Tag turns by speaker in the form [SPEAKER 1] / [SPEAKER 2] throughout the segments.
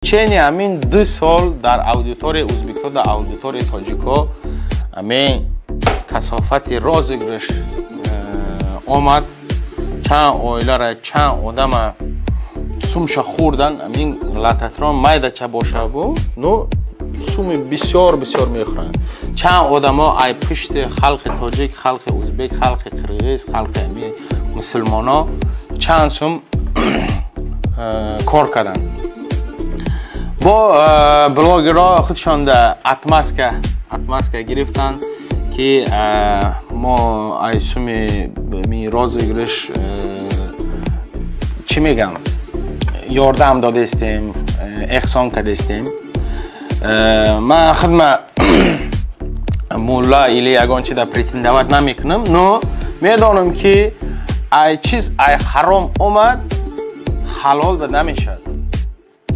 [SPEAKER 1] چنین همین 2 سال در اودیتوری ازبک‌ها در اودیتوری تاجیک‌ها همین کثافت رازگرش آمد چند اویلا را چند آدم سومش خوردن همین لطفران مایده چه باشه بود نو سوم بسیار بسیار میخورن چند آدم ها ای پشت خلق تاجیک خلق ازبک خلق قرغیز خلق همین مسلمان ها چند سوم کار کردن با بلاگرها خودشان در اتماسکه گرفتن که ما ای سوم رازگرش چی میگم یاردم داده استیم احسان کرده استیم من خدمه مولا ایلی یگان چی در پریتندوت نمیکنم نو میدانم که ای چیز ای حرام اومد حلال به نمیشد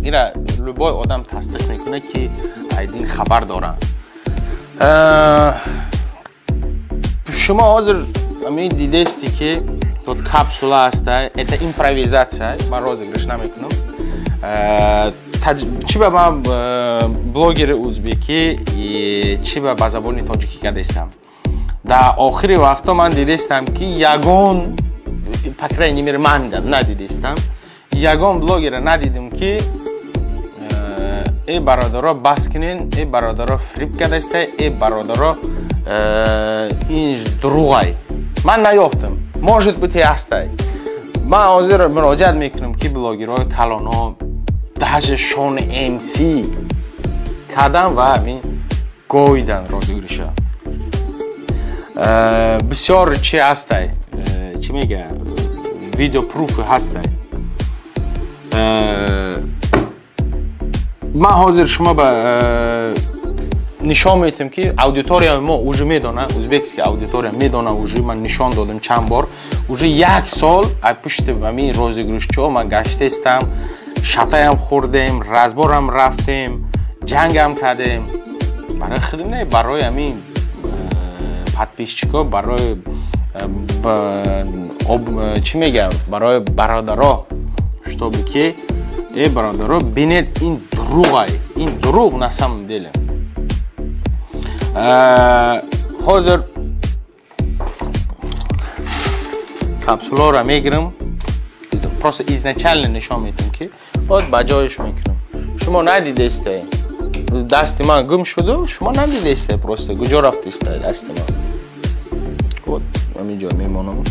[SPEAKER 1] ایره لبای آدم تصدیق میکنه که ای دین خبر دارن شما حاضر می دیده استی که тут капсула هسته это импровизация من розыгрыш نمیکنم چی به من بلاگر ازبکی چی به زبان تاجیکی کردستم در آخری وقتا من دیدستم که یگان پکره نیمیر من میگم ندیدستم یگان بلاگر ندیدم که ای برادرها بس کنین ای برادرها فریب کردسته ای برادرها این دروغای من نیافتم может быть هسته من حاضر مراجعت میکنم که بلاگرهای کلان ها даже شون MC کردن و همین گویدن رازگرش بسیار چی هسته چی میگه ویدیو پروف هسته من حاضر شما به نشان میتیم که اودیتوریا ما اوجه میدانه ازبکسکی اودیتوریا میدانه اوجه من نشان دادم چند بار اوجه 1 سال پشت همین رازگرشچو من گشته استم شطای هم خوردیم رزبار هم رفتیم جنگ هم کردیم برای خودم نه برای همین پادپیشچیکا برای چی میگم برای برادرها شتابی که ای برادرها بینید این دروغه این دروغ نسم دلم حاضر کپسولا را میگیرم پروسه ایزنچل نشان میتونم که باید بجایش میکنم شما ندیده استه دست من گم شده شما ندیده استه پروسه کجا رفته استه دست من بود همینجا میمانم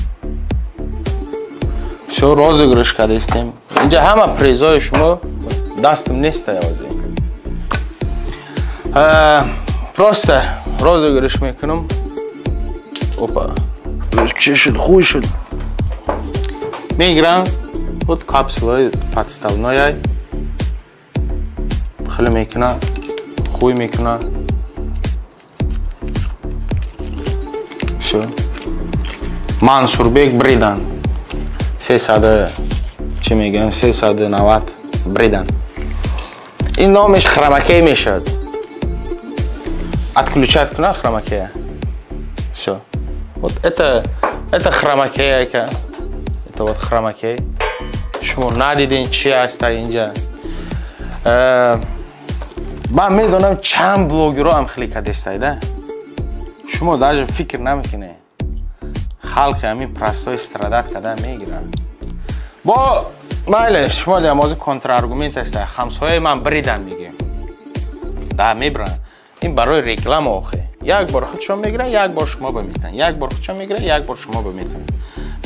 [SPEAKER 1] بسیار رازگرش کرده استیم اینجا همه پریزای شما دستم نیسته یازی پروسته رازگرش میکنم اوپا چه شد خوی شد میگیرم بود کپسولای подставной خیلی میکنه خوی میکنه شو منصوربек بریدن 300 چی میگن 390 بریدن این نامش خرمکی میشد отключать کنه خرمکی все вот это خرمکی که это вот خرمکی شما ندیدین چی هست اینجا من میدونم چند بلاگر هم خیلی کدستایده شما даже فکر نمیکنه خلق همین پرستای استرادت کده میگیرن با مایل شما در موضوع کنتر ارگومنت است خمسای من بریدن میگه ده میبرن این برای رکلام آخه یک بار خودشون میگیرن یک بار شما بمیتن یک بار خودشون میگیرن یک بار شما بمیتن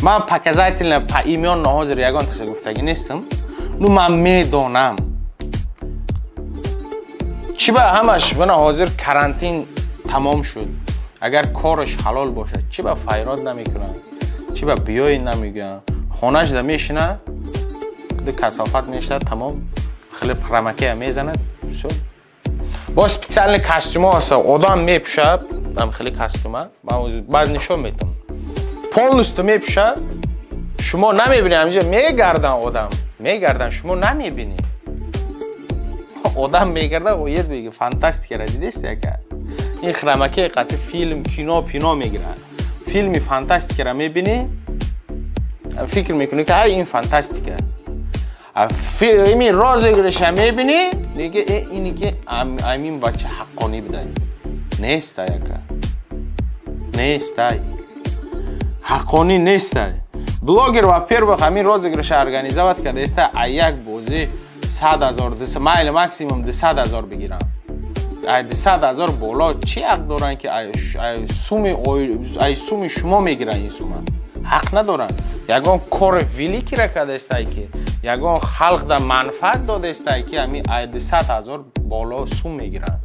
[SPEAKER 1] من پاکزایتل پا ایمیان نهازر یگان تسه گفتگی نیستم نو من میدونم چی با همش بنا حاضر کرانتین تمام شد اگر کارش حلال باشه چی با فایرات نمیکنن چی با بیای نمیگن خونش ده میشنه ده کثافت میشه تمام خیلی پرمکه میزنه شد با سپیциальный کاستوم هست آدم میپوشه هم خیلی کاستومه من بعد نشون میدم полностью میپوشه شما نمیبینی همینجا میگردن آدم میگردن شما نمیبینی آدم میگرده و یه بگه فانتاستیکه را دیدیست یکه این خرمکه قطع فیلم کینو پینا میگیره فیلمی فانتاستیکه را میبینی فکر میکنی که این فانتاستیکه این розыгрыш میبینی دیگه اینی که همین بچه حقانی بدهی نیست яка نیست حقانی نیست блогер во-первых همین розыгрыш организовать کرده است یک بازی 100,000 مایل ماکسیمم 200,000 بگیرم 200,000 بالا چی حق دارن که سوم شما میگیرن این سوم حق ندارن یگان کار ویلیکی را کرده است که یگان خلق در منفعت داده است که همین 200,000 بالا سوم میگیرن